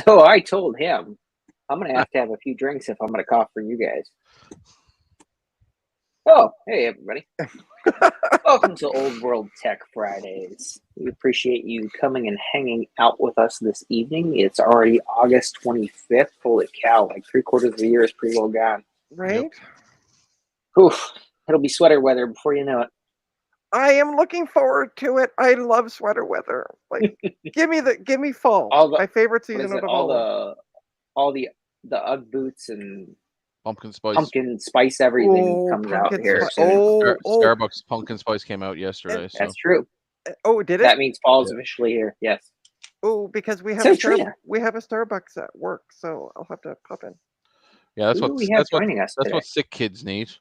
So I told him, I'm going to have a few drinks if I'm going to cough for you guys. Oh, hey, everybody. Welcome to Old World Tech Fridays. We appreciate you coming and hanging out with us this evening. It's already August 25th. Holy cow, like 3/4 of the year is pretty well gone. Right? Yep. Oof, it'll be sweater weather before you know it. I am looking forward to it. I love sweater weather. Like, give me fall. My favorite season of all. All the UGG boots and pumpkin spice everything comes out here soon. Starbucks pumpkin spice came out yesterday. That's true. Oh, did it? That means fall is officially here. Yes. Oh, because we have a Starbucks at work, so I'll have to pop in. Yeah, that's what sick kids need.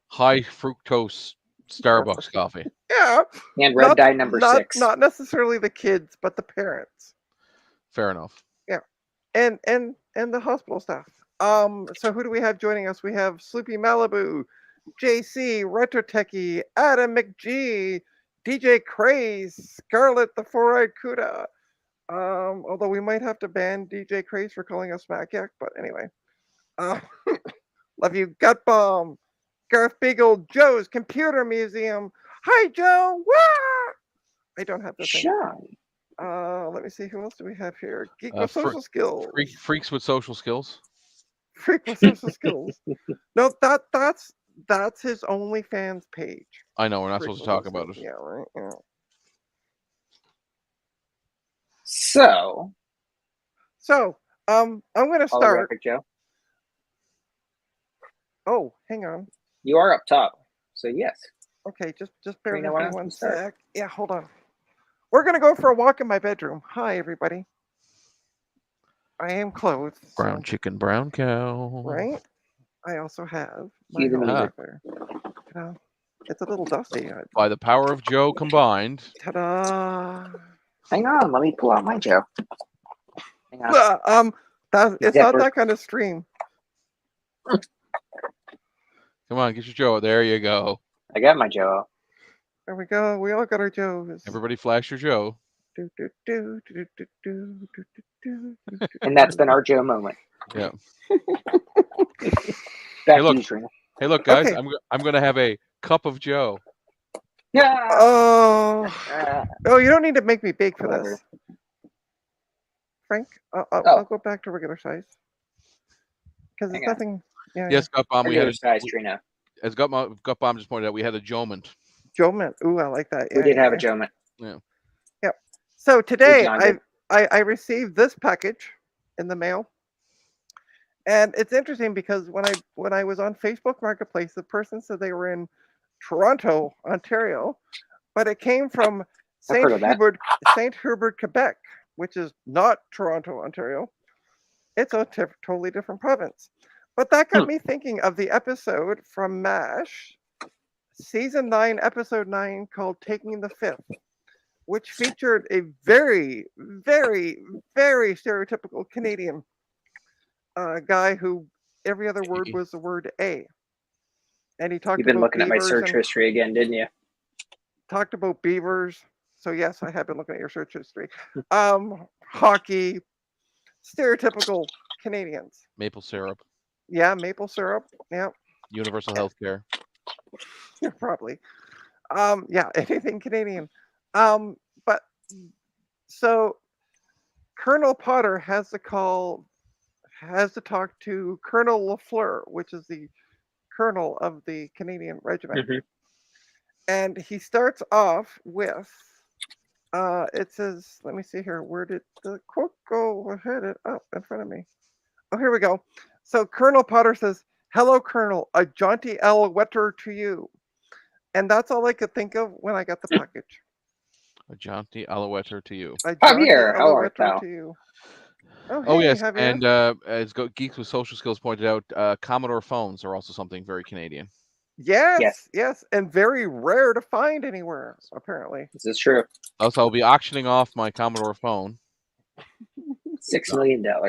High fructose Starbucks coffee. Yeah. And red dye number 6. Not necessarily the kids, but the parents. Fair enough. Yeah. And the hospital staff. So who do we have joining us? We have Sloopy Malibu, JC, Retro Techie, Adam McGee, DJ Craze, Scarlet the Four-Eyed Cuda. Although we might have to ban DJ Craze for calling us Smack Yak, but anyway. Love you, Gut Bomb, Garth Beagle, Joe's Computer Museum. Hi, Joe. Wah! I don't have the thing. Let me see. Who else do we have here? Geek with social skills. Freaks with social skills. Freak with social skills. No, that's his OnlyFans page. I know. We're not supposed to talk about it. Yeah, right. Yeah. So, I'm going to start. Joe. Oh, hang on. You are up top, so yes. Okay, just bear with me 1 sec. Yeah, hold on. We're going to go for a walk in my bedroom. Hi, everybody. I am clothed. Brown chicken, brown cow. Right? I also have my there. It's a little dusty. By the power of Joe combined. Ta-da! Hang on, let me pull out my Joe. Hang on. It's not that kind of stream. Come on, get your Joe. There you go. I got my Joe. There we go. We all got our Joes. Everybody flash your Joe. And that's been our Joe moment. Yeah. Hey, look, guys. Okay. I'm going to have a cup of Joe. Yeah. Oh, you don't need to make me bake for this. Frank, I'll go back to regular size. Because there's nothing. Yeah, yes, Gut Bomb. We had a size, Trina. As Gut Bomb just pointed out, we had a Joe-ment. Joe-ment. Ooh, I like that. We did have a Joe-ment. Yeah. Yep. So today I received this package in the mail. And it's interesting because when I was on Facebook Marketplace, the person said they were in Toronto, Ontario, but it came from Saint Hubert, Quebec, which is not Toronto, Ontario. It's a totally different province. But that got me thinking of the episode from MASH, Season 9, Episode 9, called Taking the Fifth, which featured a very, very, very stereotypical Canadian guy who every other word was the word A. And he talked about You've been looking at my search history again, didn't you? Talked about beavers. So yes, I have been looking at your search history. Hockey, stereotypical Canadians. Maple syrup. Yeah, maple syrup. Yeah. Universal health care. Yeah, probably. Yeah, anything Canadian. But so Colonel Potter has to talk to Colonel Lafleur, which is the colonel of the Canadian regiment. Mm-hmm. And he starts off with it says, let me see here, where did the quote go? I had it up in front of me. Oh, here we go. So Colonel Potter says, "Hello, Colonel, a jaunty alouette to you." And that's all I could think of when I got the package. A jaunty alouette to you. Javier, how art thou? Oh, yes, Javier. And as Geeks with Social Skills pointed out, Commodore phones are also something very Canadian. Yes, and very rare to find anywhere, apparently. This is true. Also, I'll be auctioning off my Commodore phone. $6 million. No.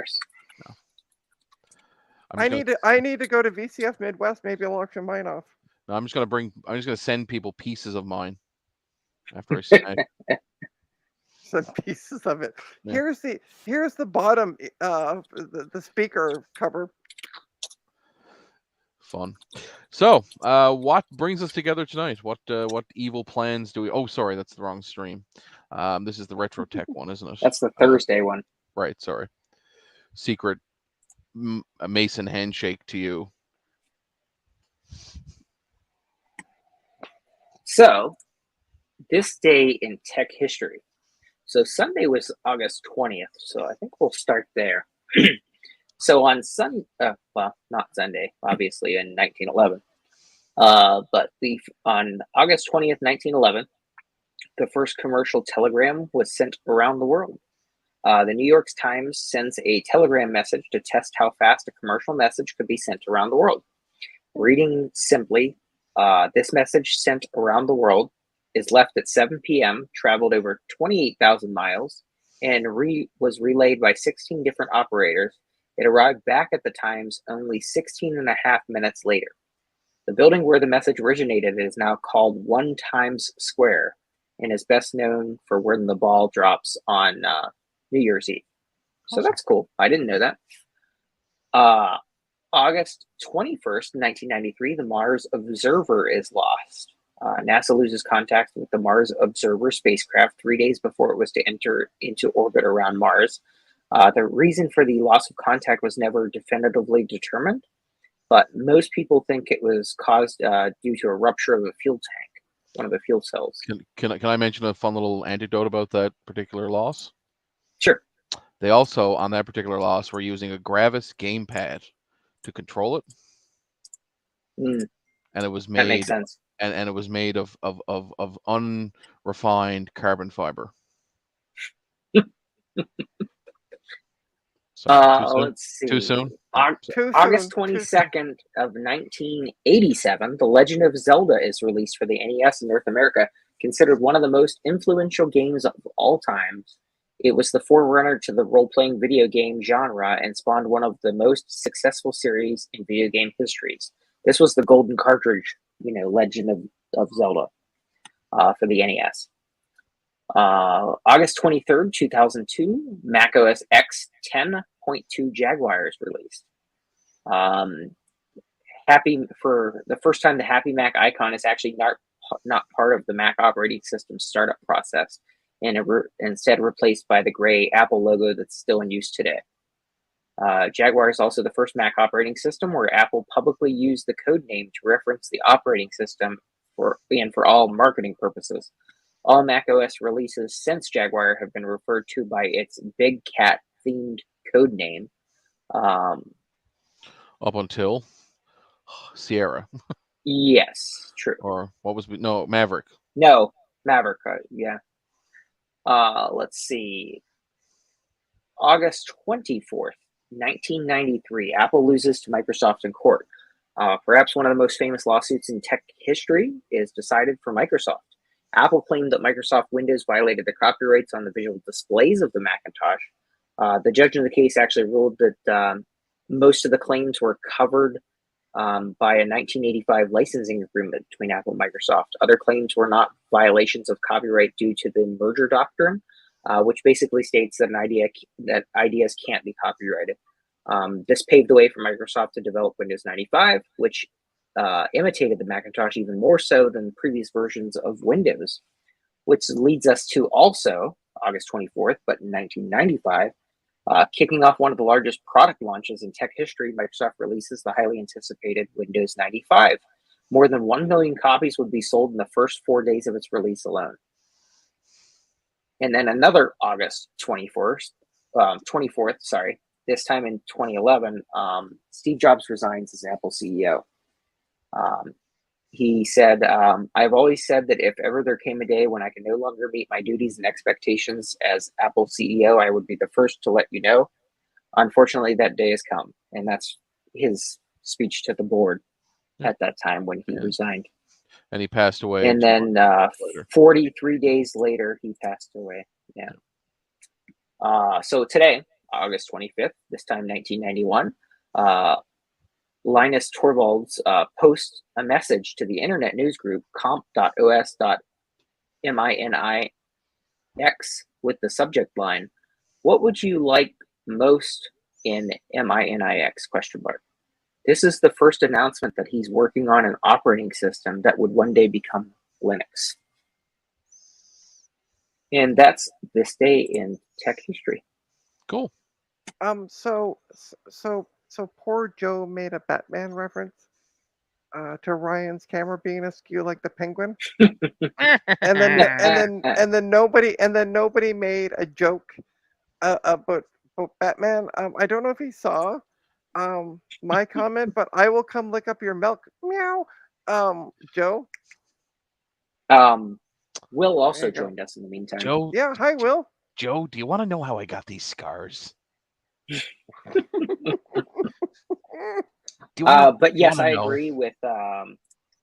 I need to go to VCF Midwest. Maybe I'll auction mine off. No, I'm just gonna send people pieces of mine after I snag. and pieces of it. Yeah. Here's the bottom, the speaker cover. Fun. So, what brings us together tonight? What evil plans do we? Oh, sorry, that's the wrong stream. This is the Retro Tech one, isn't it? That's the Thursday one. Right. Sorry. Secret Mason handshake to you. So, this day in tech history. So Sunday was August 20th. So I think we'll start there. So on well, not Sunday, obviously, in 1911. But on August 20th, 1911, the first commercial telegram was sent around the world. The New York Times sends a telegram message to test how fast a commercial message could be sent around the world. Reading simply, this message sent around the world is left at 7 p.m., traveled over 28,000 miles, and was relayed by 16 different operators. It arrived back at the Times only 16 and a half minutes later. The building where the message originated is now called One Times Square and is best known for when the ball drops on New Year's Eve. So that's cool. I didn't know that. August 21st, 1993, the Mars Observer is lost. NASA loses contact with the Mars Observer spacecraft 3 days before it was to enter into orbit around Mars. The reason for the loss of contact was never definitively determined, but most people think it was caused due to a rupture of a fuel tank, one of the fuel cells. Can I mention a fun little anecdote about that particular loss? Sure. They also, on that particular loss, were using a Gravis gamepad to control it. And it was made. That makes sense. And it was made of unrefined carbon fiber. Let's see. Too soon? August 22nd of 1987, The Legend of Zelda is released for the NES in North America, considered one of the most influential games of all time. It was the forerunner to the role-playing video game genre and spawned one of the most successful series in video game histories. This was the golden cartridge, Legend of Zelda for the NES. August 23rd, 2002, Mac OS X 10.2 Jaguar is released. Happy for the first time, the Happy Mac icon is actually not part of the Mac operating system startup process, and instead replaced by the gray Apple logo that's still in use today. Jaguar is also the first Mac operating system where Apple publicly used the code name to reference the operating system for all marketing purposes. All Mac OS releases since Jaguar have been referred to by its Big Cat themed code name. Up until Sierra. Yes, true. Or what was Maverick? No, Maverick. Yeah. Let's see. August 24th, 1993, Apple loses to Microsoft in court. Perhaps one of the most famous lawsuits in tech history is decided for Microsoft. Apple claimed that Microsoft Windows violated the copyrights on the visual displays of the Macintosh. The judge in the case actually ruled that most of the claims were covered by a 1985 licensing agreement between Apple and Microsoft. Other claims were not violations of copyright due to the merger doctrine, which basically states that ideas can't be copyrighted. This paved the way for Microsoft to develop Windows 95, which imitated the Macintosh even more so than previous versions of Windows, which leads us to also August 24th, but in 1995, kicking off one of the largest product launches in tech history, Microsoft releases the highly anticipated Windows 95. More than 1 million copies would be sold in the first 4 days of its release alone. And then another August 24th, this time in 2011, Steve Jobs resigns as Apple CEO. He said, I've always said that if ever there came a day when I can no longer meet my duties and expectations as Apple CEO, I would be the first to let you know. Unfortunately, that day has come. And that's his speech to the board at that time when he resigned. And he passed away. And then 43 days later, he passed away. Yeah. So today, August 25th, this time 1991, Linus Torvalds posts a message to the internet news group comp.os.mini X with the subject line, "What would you like most in MINIX?" question mark. This is the first announcement that he's working on an operating system that would one day become Linux. And that's this day in tech history. Cool. So poor Joe made a Batman reference to Ryan's camera being askew like the penguin, and then nobody made a joke about Batman. I don't know if he saw my comment, but I will come lick up your milk. Meow. Joe. Will also joined us in the meantime. Joe. Yeah, hi, Will. Joe, do you want to know how I got these scars? But yes, I agree with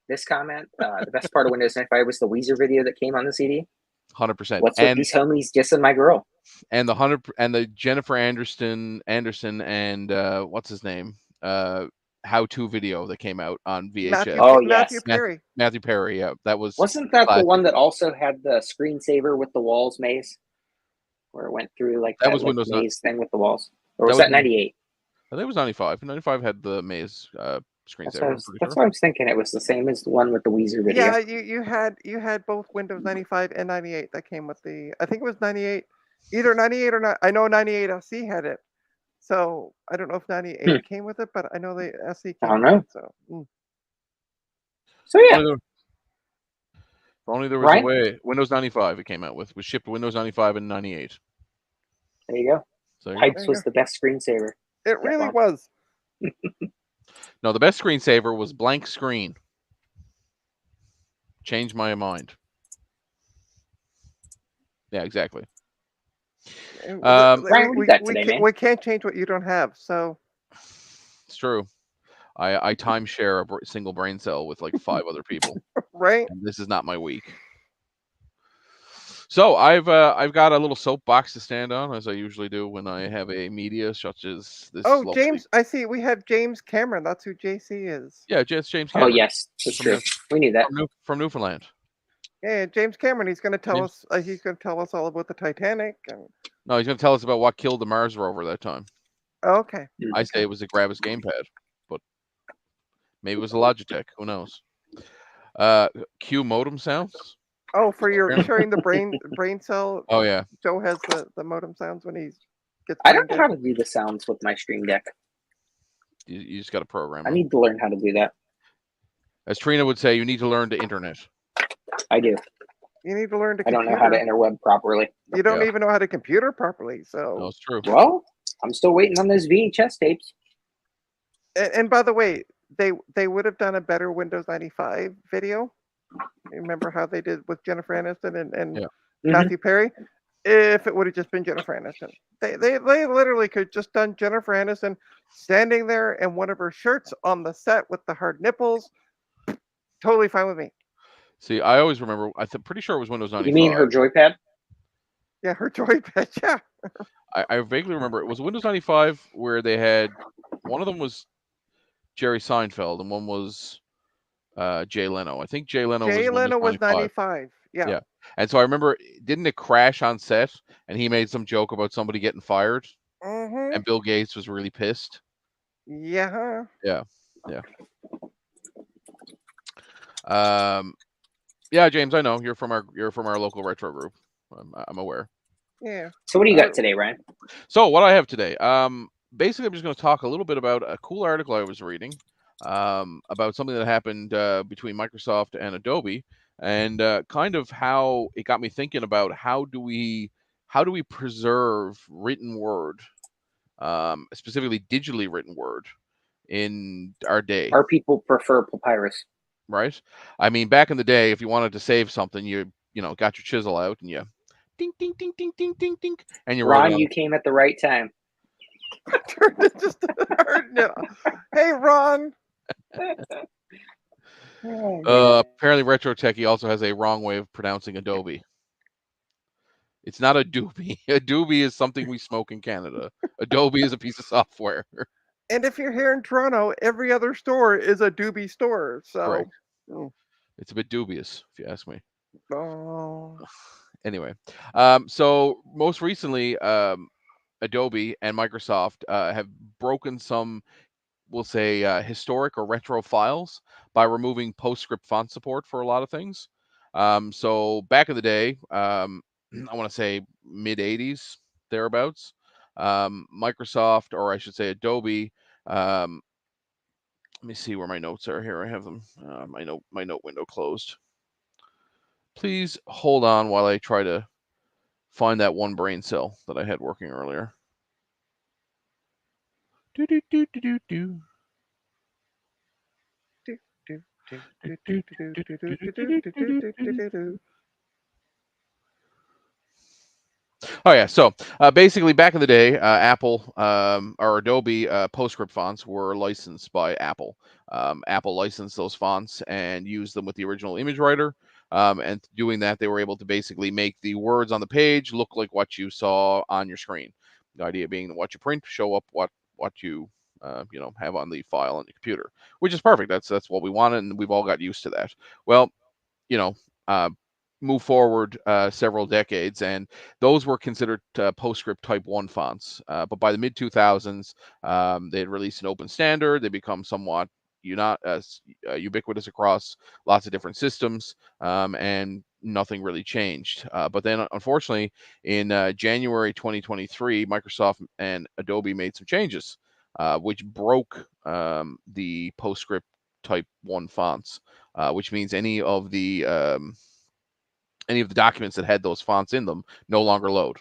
this comment. The best part of Windows 95 was the Weezer video that came on the CD. 100%. What's with these homies dissing my girl? And the Jennifer Anderson and what's his name? How-to video that came out on VHS. Matthew Perry. Matthew Perry, yeah. Wasn't that the one that also had the screensaver with the walls maze? Where it went through like that was like Windows maze thing with the walls? Or was that 98? I think it was 95. 95 had the maze screensaver. That's what I was thinking. It was the same as the one with the Weezer video. Yeah, you had both Windows 95 and 98 that came with the. I think it was 98, either 98 or not. I know 98 SC had it, so I don't know if 98 came with it, but I know the SC came. I don't know. With it, so. So yeah. If only there was a way. Windows 95 it came out with. Was shipped Windows 95 and 98. There you go. So Pipes was the best screensaver. It really was. No, the best screensaver was blank screen. Change my mind. Yeah, exactly. We can't change what you don't have, so. It's true. I timeshare a single brain cell with like 5 other people. Right. And this is not my week. So I've got a little soapbox to stand on, as I usually do when I have a media such as this. Oh, James! I see. We have James Cameron. That's who JC is. Yeah, it's James Cameron. Oh yes, that's true. We knew that from Newfoundland. Yeah, James Cameron. He's going to tell us. He's going to tell us all about the Titanic. No, he's going to tell us about what killed the Mars rover that time. Okay. I say it was a Gravis gamepad, but maybe it was a Logitech. Who knows? Cue modem sounds. Oh, for your sharing the brain cell. Oh yeah. Joe has the modem sounds when he gets. I don't know how to do the sounds with my Stream Deck. You just got to program. I need to learn how to do that. As Trina would say, you need to learn the internet. I do. You need to learn to. I don't know how to interweb properly. You don't even know how to computer properly, so. No, it's true. Well, I'm still waiting on those VHS tapes. And by the way, they would have done a better Windows 95 video. Remember how they did with Jennifer Aniston and Matthew Perry? If it would have just been Jennifer Aniston. They literally could just done Jennifer Aniston standing there in one of her shirts on the set with the hard nipples. Totally fine with me. See, I always remember, I'm pretty sure it was Windows 95. You mean her joypad? Yeah, her joypad, yeah. I vaguely remember, it was Windows 95 where they had, one of them was Jerry Seinfeld and one was Jay Leno. I think Jay Leno was 95. Yeah. And so I remember, didn't it crash on set? And he made some joke about somebody getting fired. Mm-hmm. And Bill Gates was really pissed. Yeah. Yeah. Yeah, James, I know you're from our local retro group. I'm aware. Yeah. So what do you got today, Ryan? So what I have today, basically, I'm just going to talk a little bit about a cool article I was reading about something that happened between Microsoft and Adobe, and kind of how it got me thinking about how do we preserve written word, specifically digitally written word, in our day. Our people prefer papyrus, right? I mean, back in the day, if you wanted to save something, you got your chisel out and you ding ding ding ding ding ding ding, and you Ron, you came at the right time. Just hey, Ron. Apparently, Retro Techie also has a wrong way of pronouncing Adobe. It's not Adobe. Adobe is something we smoke in Canada. Adobe is a piece of software. And if you're here in Toronto, every other store is a Doobie store. So it's a bit dubious, if you ask me. Oh. Anyway, so most recently, Adobe and Microsoft have broken some, we'll say, historic or retro files by removing PostScript font support for a lot of things. So back in the day, I want to say mid 80s, thereabouts, Microsoft, or I should say Adobe, um, let me see where my notes are here. I have them. My note window closed. Please hold on while I try to find that one brain cell that I had working earlier. Do do do do do do. Oh yeah, so basically, back in the day, Apple or Adobe PostScript fonts were licensed by Apple. Apple licensed those fonts and used them with the original image writer. And doing that, they were able to basically make the words on the page look like what you saw on your screen. The idea being that what you print show up what you have on the file on the computer, which is perfect. That's what we wanted, and we've all got used to that. Well, you know, uh, move forward several decades, and those were considered PostScript Type 1 fonts. But by the mid 2000s, they had released an open standard. They become somewhat ubiquitous across lots of different systems, and nothing really changed. But then, unfortunately, in January 2023, Microsoft and Adobe made some changes, which broke the PostScript Type 1 fonts, which means any of the documents that had those fonts in them no longer load.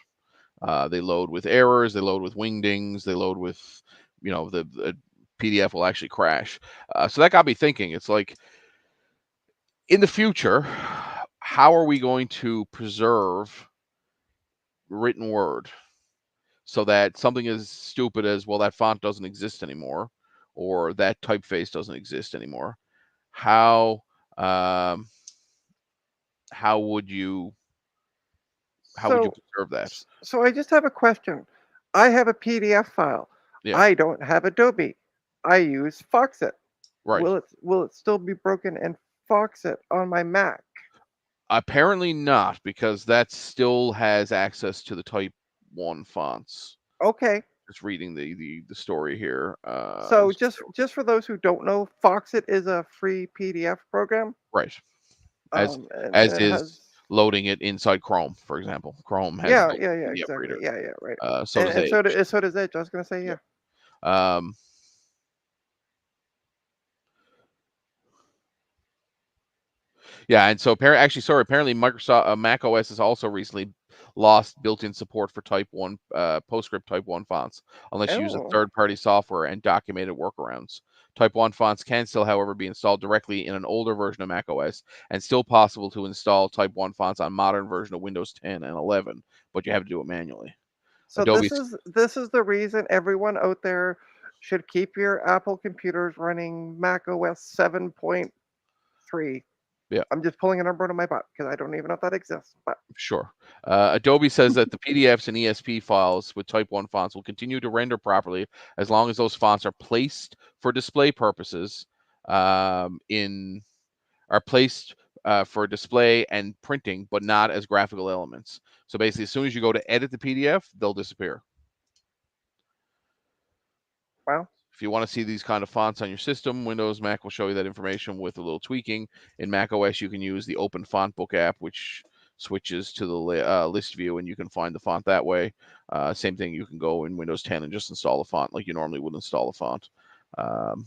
They load with errors. They load with wingdings. They load with, the PDF will actually crash. So that got me thinking. It's like, in the future, how are we going to preserve written word so that something as stupid as, well, that font doesn't exist anymore, or that typeface doesn't exist anymore? How um, how would you So, preserve that? so I just have a question. I have a PDF file. Yeah, I don't have Adobe. I use Foxit. right. Will it still be broken in Foxit on my Mac? Apparently not, because that still has access to the Type 1 fonts. Okay. Just reading the story here. So just for those who don't know, Foxit is a free PDF program. Right. As And as it is has loading it inside Chrome, for example. Chrome has a yeah, built-in yeah, yeah, PDF exactly. reader. Yeah, yeah, right. So does Edge. So does Edge. I was gonna say Yeah. yeah. Um, Yeah, and so apparently Microsoft Mac OS has also recently lost built-in support for Type 1 PostScript Type 1 fonts unless you use a Oh, third-party software and documented workarounds. Type 1 fonts can still, however, be installed directly in an older version of Mac OS, and still possible to install Type 1 fonts on modern version of Windows 10 and 11, but you have to do it manually. so Adobe's this is the reason everyone out there should keep your Apple computers running Mac OS 7.3. Yeah, I'm just pulling a number out of my butt because I don't even know if that exists. But sure. Adobe says that the PDFs and ESP files with Type 1 fonts will continue to render properly as long as those fonts are placed for display purposes, in are placed for display and printing, but not as graphical elements. So basically, as soon as you go to edit the PDF, they'll disappear. well, If you want to see these kind of fonts on your system, Windows, Mac will show you that information with a little tweaking. In Mac OS, you can use the Open Font Book app, which switches to the list view, and you can find the font that way. Same thing, you can go in Windows 10 and just install the font like you normally would install a font. Um,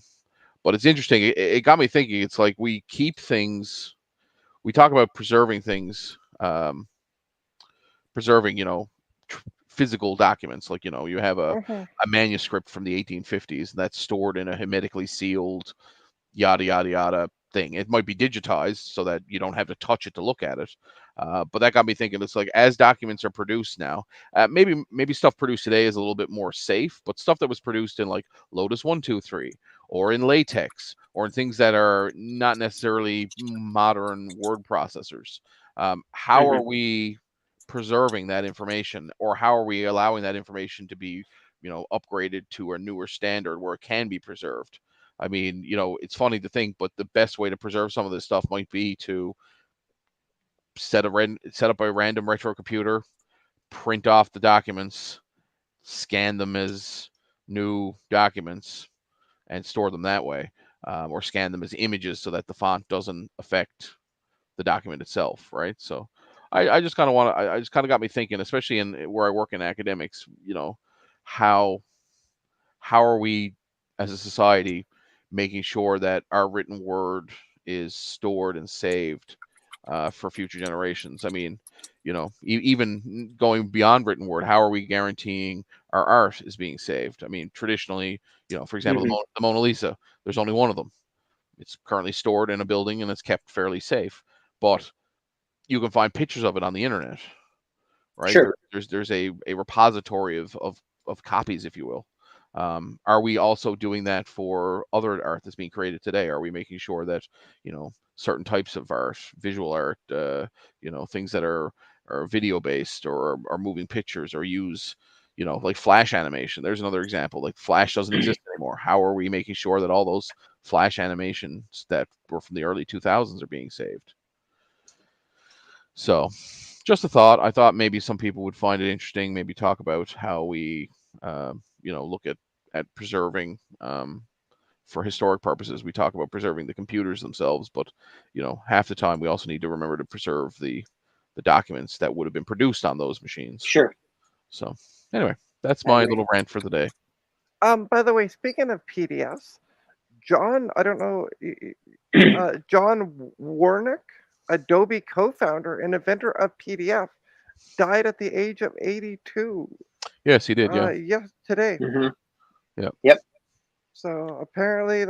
but it's interesting. It got me thinking. It's like we keep things. We talk about preserving things, preserving, physical documents. Like, you have mhm. a manuscript from the 1850s that's stored in a hermetically sealed yada yada yada thing. It might be digitized so that you don't have to touch it to look at it. But that got me thinking. It's like, as documents are produced now, maybe stuff produced today is a little bit more safe, but stuff that was produced in like Lotus 123 or in latex or in things that are not necessarily modern word processors. How Hmm. are we preserving that information, or how are we allowing that information to be, upgraded to a newer standard where it can be preserved? I mean, it's funny to think, but the best way to preserve some of this stuff might be to set up a random retro computer, print off the documents, scan them as new documents, and store them that way, or scan them as images so that the font doesn't affect the document itself, right? So I just kind of want to, I just kind of got me thinking, especially in where I work in academics, how are we as a society making sure that our written word is stored and saved for future generations? I mean, even going beyond written word, how are we guaranteeing our art is being saved? I mean, traditionally, for example, the Mona Lisa, there's only one of them. It's currently stored in a building and it's kept fairly safe, but you can find pictures of it on the internet, right? Sure. There's a repository of copies, if you will. Are we also doing that for other art that's being created today? Are we making sure that certain types of art, visual art, things that are video based or are moving pictures or use like Flash animation? There's another example. Like Flash doesn't exist anymore. How are we making sure that all those Flash animations that were from the early 2000s are being saved? So just a thought. I thought maybe some people would find it interesting, maybe talk about how we look at preserving, for historic purposes. We talk about preserving the computers themselves, but half the time we also need to remember to preserve the documents that would have been produced on those machines. Sure. So anyway, that's my little rant for the day. By the way, speaking of PDFs, John, I don't know, John Warnick, Adobe co-founder and inventor of PDF, died at the age of 82. Yes, he did. Yeah. Yes, today. Yep. So apparently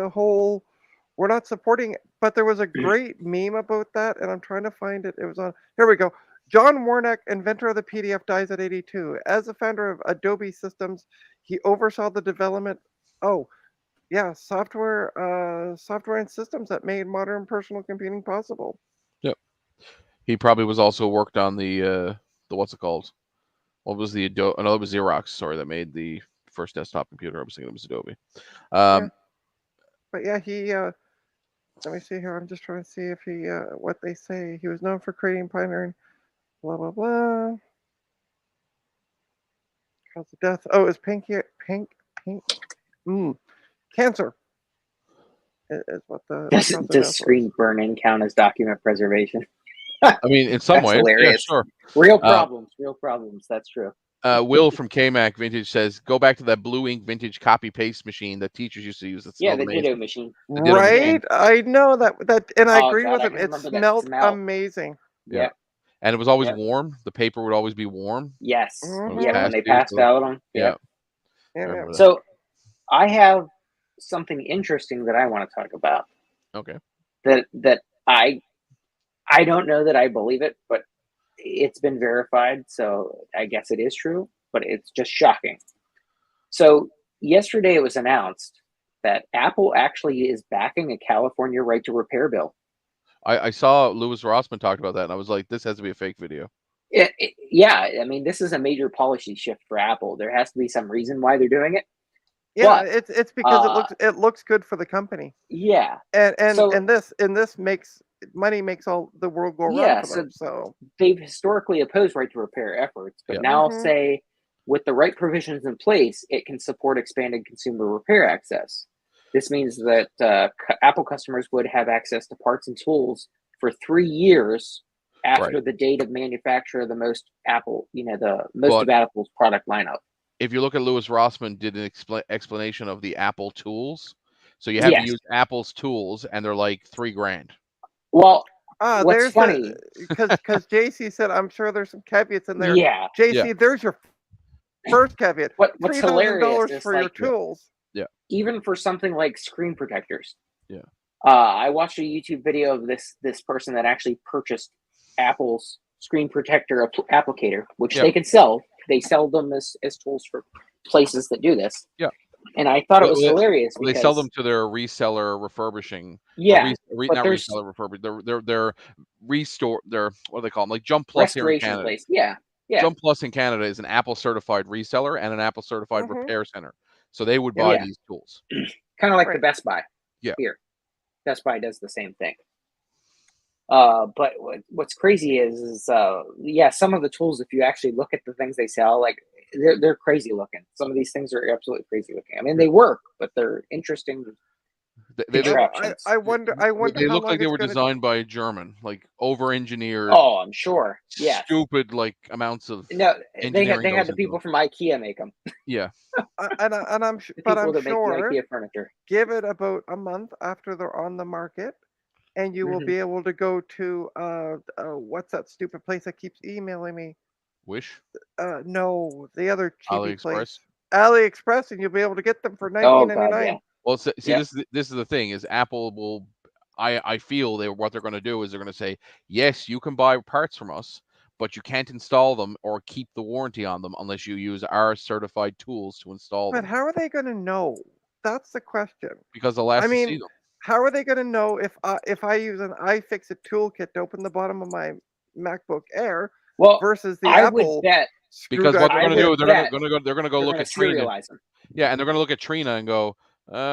we're not supporting it, but there was a great meme about that, and I'm trying to find it. It was on, here we go. John Warnick, inventor of the PDF, dies at 82. As the founder of Adobe Systems, he oversaw the development, software and systems that made modern personal computing possible. Yep. He probably was also worked on the what's it called? What was the Adobe? No, it was Xerox. Sorry, that made the first desktop computer. I was thinking it was Adobe. But yeah, he. Let me see here. I'm just trying to see if he. What they say. He was known for creating pioneering. Blah blah blah. Cause of death. Oh, it's pink. Cancer. Is what the. Does screen burning count as document preservation? I mean, in some ways, hilarious. Yeah, sure. Real problems. That's true. Will from KMac Vintage says, "Go back to that blue ink vintage copy paste machine that teachers used to use." That Yeah, smelled the amazing. Ditto machine. Right, I know that, and I agree with him. It smelled smell. amazing. Yeah, and it was always warm. The paper would always be warm. Yes, when they you, passed out on. Yeah. So, I have something interesting that I want to talk about. Okay. That I don't know that I believe it, but it's been verified, so I guess it is true, but it's just shocking. So yesterday it was announced that Apple actually is backing a California right to repair bill. I saw Louis Rossmann talked about that, and I was like, this has to be a fake video. Yeah, I mean, this is a major policy shift for Apple. There has to be some reason why they're doing it. Yeah, but it's because it looks good for the company. Yeah, and this makes money, makes all the world go around for them. So they've historically opposed right to repair efforts, but now say with the right provisions in place, it can support expanded consumer repair access. This means that Apple customers would have access to parts and tools for 3 years after the date of manufacture of the most Apple, the most of Apple's product lineup. If you look at Louis Rossmann did an explanation of the Apple tools. So you have to use Apple's tools, and they're like $3,000. Well, what's funny because JC said, I'm sure there's some caveats in there. Yeah, JC, there's your first caveat. What's hilarious is for your tools. Yeah, even for something like screen protectors. Yeah, I watched a YouTube video of this person that actually purchased Apple's screen protector applicator, which they can sell. They sell them as tools for places that do this. Yeah. And I thought it was hilarious. They sell them to their reseller refurbishing. Yeah. Not reseller refurbishing. They're restore. They're, what do they call them? Like Jump Plus here in Canada. Place. Yeah. Jump Plus in Canada is an Apple certified reseller and an Apple certified repair center. So they would buy these tools. Kind of like the Best Buy. Yeah. Here. Best Buy does the same thing. But what's crazy is yeah, some of the tools, if you actually look at the things they sell, like they're crazy looking. Some of these things are absolutely crazy looking. I mean, they work, but they're interesting They look contraptions. I wonder they how look long like they it's were going to. designed by a German, like over-engineered, Oh, I'm sure. Yes. stupid like amounts of No, engineering they had goes the into people it. from IKEA make them. Yeah. The But people I'm that make the sure IKEA furniture. give it about a month after they're on the market, and you will Hmm. be able to go to what's that stupid place that keeps emailing me? Wish. No, the other cheapy AliExpress. place, AliExpress, and you'll be able to get them for Oh nineteen ninety God, yeah. nine. Well, see, Yep. this is the thing is Apple will. I feel what they're going to do is they're going to say yes, you can buy parts from us, but you can't install them or keep the warranty on them unless you use our certified tools to install But them how are they going to know? That's the question. because they'll I ask to mean, see them. how are they going to know if I use an iFixit toolkit to open the bottom of my MacBook Air Well, versus the I would Apple bet. Because what they're screwdriver I going to would do, kit? bet they're going to go they're look going at to Trina. serialize them. Yeah, and they're going to look at Trina and go,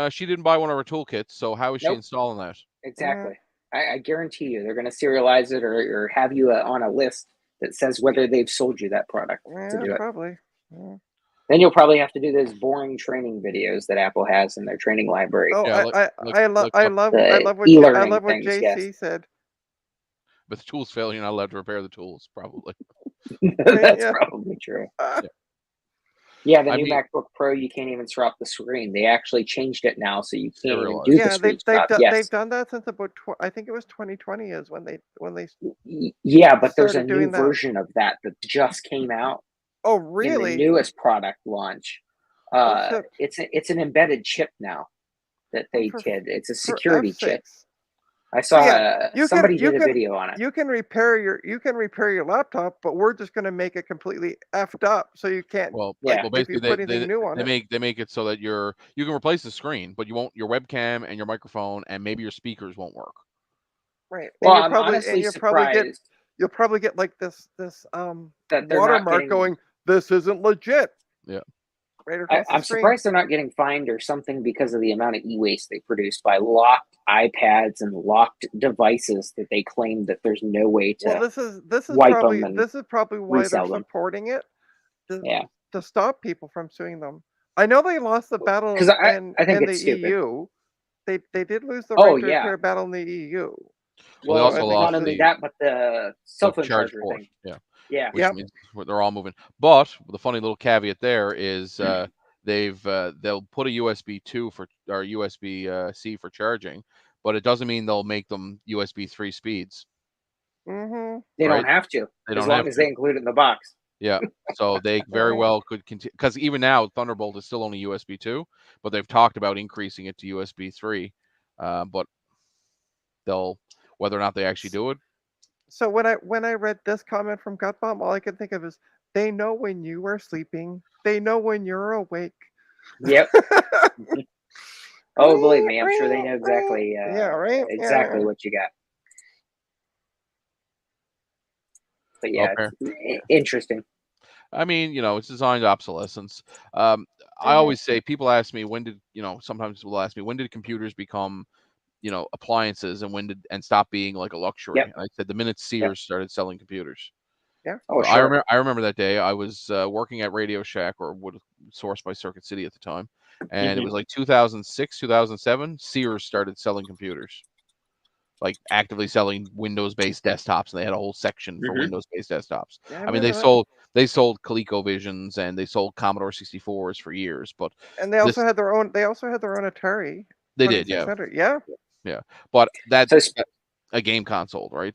she didn't buy one of our toolkits, so how is she Nope. installing that? Mm, Exactly. I guarantee you, they're going to serialize it or have you on a list that says whether they've sold you that product to yeah, do it. probably. Mm. Then you'll probably have to do those boring training videos that Apple has in their training library. Oh, Yeah, like The I e-learning love what things, yes. JC said. with the tools fail, you're not allowed to repair the tools, probably. That's Yeah. probably true. Ah, Yeah. Yeah, the I new mean, MacBook Pro, you can't even swap the screen. They actually changed it now, so you can't even do serialized. the yeah, screen swap. they've Yes. done that since about I think it was 2020 is when they Yeah, but there's a started new doing that. version of that that just came out Oh, in the really? newest product launch. Oh shit. It's an embedded chip now that Oh, they did. It's a for security F's chip. sakes. I So yeah, saw somebody did a video on it. you can repair your laptop, but we're just going to make it completely effed up so you can't, like, Yeah, if you Basically put anything new on it. they make it so that you can replace the screen, but your webcam and your microphone and maybe your speakers won't work. Right. well, I'm honestly And surprised you'll probably get like this that they're not watermark getting. going, this isn't legit, Yeah. right across the I'm screen. surprised they're not getting fined or something because of the amount of e-waste they produce by locked iPads and locked devices that they claim that there's no way Well, to wipe them and this is probably why they're resell them. supporting it to Yeah, stop people from suing them. I know they lost the because battle I think in the it's stupid. EU. They did lose the Oh right to yeah. repair battle in the EU. Well, they So Well, I also think not lost it's only just that, but the the cell phone charge charger port. thing. Yeah. Yeah. Which yep. means they're all moving. But the funny little caveat there is they'll put a USB 2 for or USB C for charging, but it doesn't mean they'll make them USB 3 speeds, Mm-hmm. They don't right? have to, They as don't long have as to. they include it in the box. Yeah. So they All very right. well could continue because even now Thunderbolt is still only USB 2, but they've talked about increasing it to USB 3. But they'll whether or not they actually do it. So when I read this comment from Gutbomb, all I can think of is they know when you are sleeping. They know when you're awake. Yep. Oh, believe me, I'm sure they know Yeah, right. exactly Yeah. what you got. But yeah, Okay. it's interesting. I mean, it's designed obsolescence. I Mhm. always say people ask me when did sometimes people ask me when did computers become appliances and when did and stop being like a luxury. Yep. And I said the minute Yep. Sears started selling computers. Yeah. Oh, So sure. I remember that day. I was working at Radio Shack or would sourced by Circuit City at the time, and it was like 2006, 2007. Sears started selling computers, like actively selling Windows-based desktops, and they had a whole section for Mm-hmm. Windows-based desktops. Yeah, I I mean, they remember that. sold ColecoVisions and they sold Commodore 64s for years, but And they also this had their own. They also had their own Atari they did, yeah, 2600. Yeah. yeah. But So, a game console, right?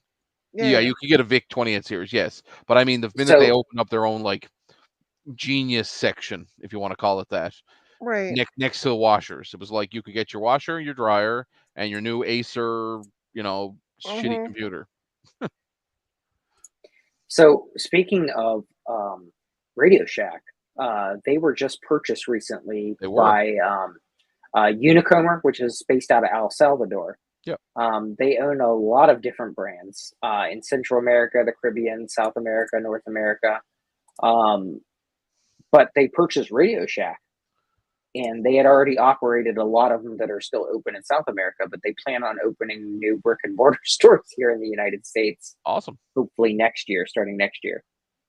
Yeah. Yeah, Yeah. you could get a VIC 20th series, yes. But I mean, the minute they so opened up their own like genius section, if you want to call it that, Right. next to the washers, it was like you could get your washer, your dryer, and your new Acer, shitty Mhm. computer. So speaking of Radio Shack, they were just purchased recently They were, by Unicomer, which is based out of El Salvador. yeah. They own a lot of different brands in Central America, the Caribbean, South America, North America. But they purchased Radio Shack. and they had already operated a lot of them that are still open in South America, but they plan on opening new brick and mortar stores here in the United States. Awesome. Hopefully starting next year.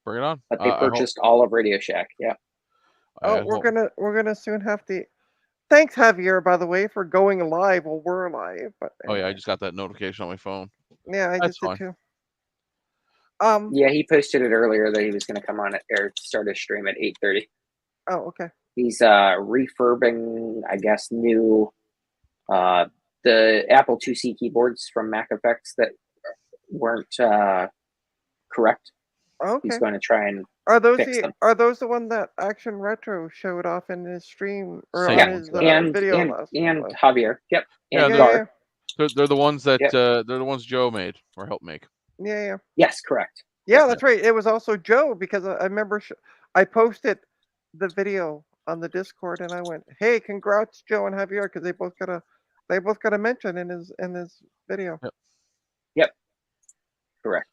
Bring it on. But they purchased all of Radio Shack. Yeah. We're gonna soon have to. Thanks, Javier, by the way, for going live while we're live. But anyway. Oh yeah, I just got that notification on my phone. Yeah, I just did too. Yeah, he posted it earlier that he was going to come on or start a stream at 8:30. Oh, okay. He's refurbing, I guess, new the Apple IIc keyboards from Mac Effects that weren't correct. Okay. He's going to try and are those the one that Action Retro showed off in his stream or on his video? And Javier. Yep. Yeah, they're the ones that they're the ones Joe made or helped make. Yeah. Yes, correct. Yeah, that's right. It was also Joe because I remember I posted the video on the Discord and I went, "Hey, congrats, Joe and Javier," because they both got a mention in his video. Yep. Correct.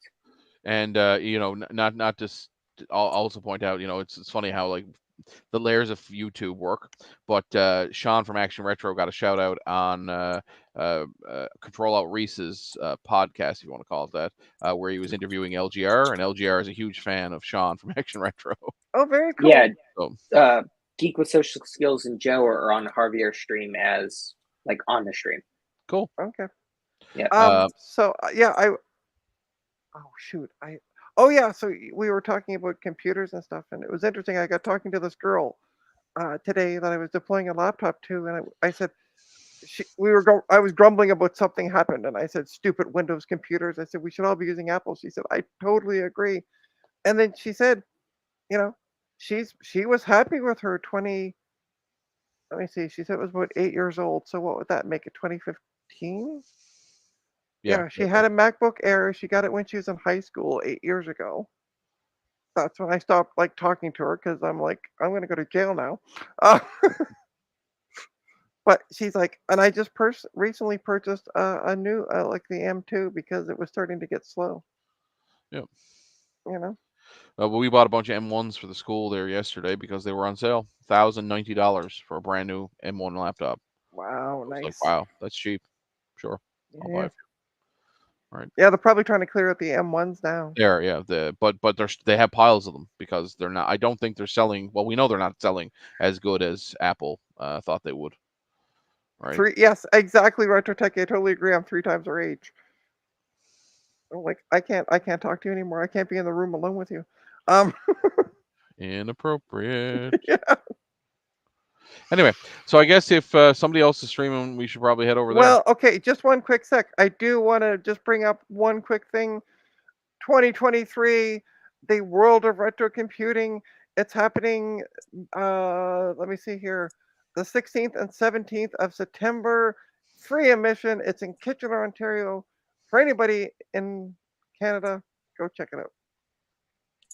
And not just. I'll also point out, it's funny how like the layers of YouTube work, but Sean from Action Retro got a shout out on Control Out Reese's podcast, if you want to call it that, where he was interviewing LGR, and LGR is a huge fan of Sean from Action Retro. Oh, very cool. Yeah. So, Geek with Social Skills and Joe are on Javier's stream as like on the stream. Cool. Okay. Yeah. So so we were talking about computers and stuff, and it was interesting. I got talking to this girl today that I was deploying a laptop to, and I said, I was grumbling about something happened, and I said, "Stupid Windows computers." I said, "We should all be using Apple." She said, "I totally agree." And then she said, she was happy with her 20. Let me see. She said it was about 8 years old. So what would that make it? 2015? Yeah, she had a MacBook Air. She got it when she was in high school 8 years ago. That's when I stopped like talking to her because I'm like, I'm going to go to jail now. But she's like, and I just recently purchased a new like the M2 because it was starting to get slow. Yep. Well, we bought a bunch of M1s for the school there yesterday because they were on sale. $1,090 for a brand new M1 laptop. Wow, nice. Like, wow, that's cheap. Sure. I'll buy it. Right. Yeah, they're probably trying to clear out the M1s now. But they have piles of them because they're not. I don't think they're selling. Well, we know they're not selling as good as Apple thought they would. Right. Yes, exactly, Retrotech. I totally agree. I'm 3 times our age. Like I can't talk to you anymore. I can't be in the room alone with you. Inappropriate. Yeah. Anyway, so I guess if somebody else is streaming, we should probably head over there. Well, okay, just one quick sec. I do want to just bring up one quick thing. 2023, the world of retro computing. It's happening. Let me see here. The 16th and 17th of September. Free admission. It's in Kitchener, Ontario. For anybody in Canada, go check it out.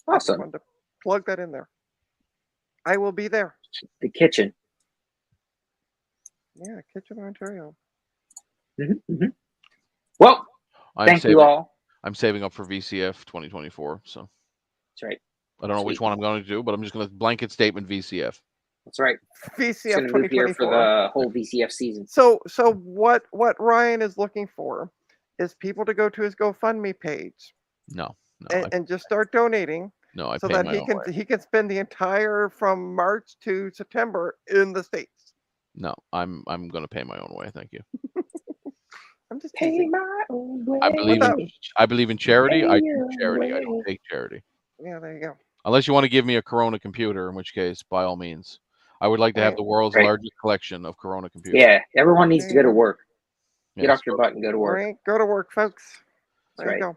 Awesome. I wanted to plug that in there. I will be there. The kitchen. Yeah, Kitchener, Ontario. Mm-hmm. Well, thank you all. I'm saving up for VCF 2024, so that's right. I don't know which one I'm going to do, but I'm just going to blanket statement VCF. That's right. VCF 2024 for the whole VCF season. So what Ryan is looking for is people to go to his GoFundMe page. No. And just start donating. No, so that he can spend the entire from March to September in the States. No, I'm going to pay my own way. Thank you. I'm just pay my own way. I believe in charity. I do charity. I don't take charity. Yeah, there you go. Unless you want to give me a Corona computer, in which case, by all means, I would like to have the world's largest collection of Corona computers. Yeah, everyone needs to go to work. Get off your butt and go to work. Right, go to work, folks. There you go.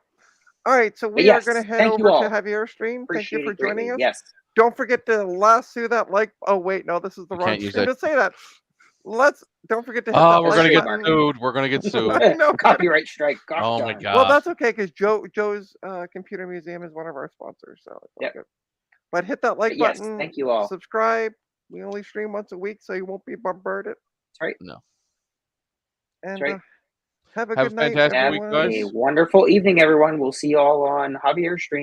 All right, so we are going to head over to Javier's stream. Thank you for joining us. Yes. Don't forget to lasso that like. Oh wait, no, this is the wrong stream to say that. Don't forget to hit that we're like gonna get sued. We're gonna get sued. No, copyright strike. Oh my god. Well, that's okay because Joe's Computer Museum is one of our sponsors. So good. But hit that like button. Thank you all. Subscribe. We only stream once a week, so you won't be bombarded. That's right. No. And have a good night. Fantastic week, guys. A wonderful evening, everyone. We'll see you all on Javier's stream.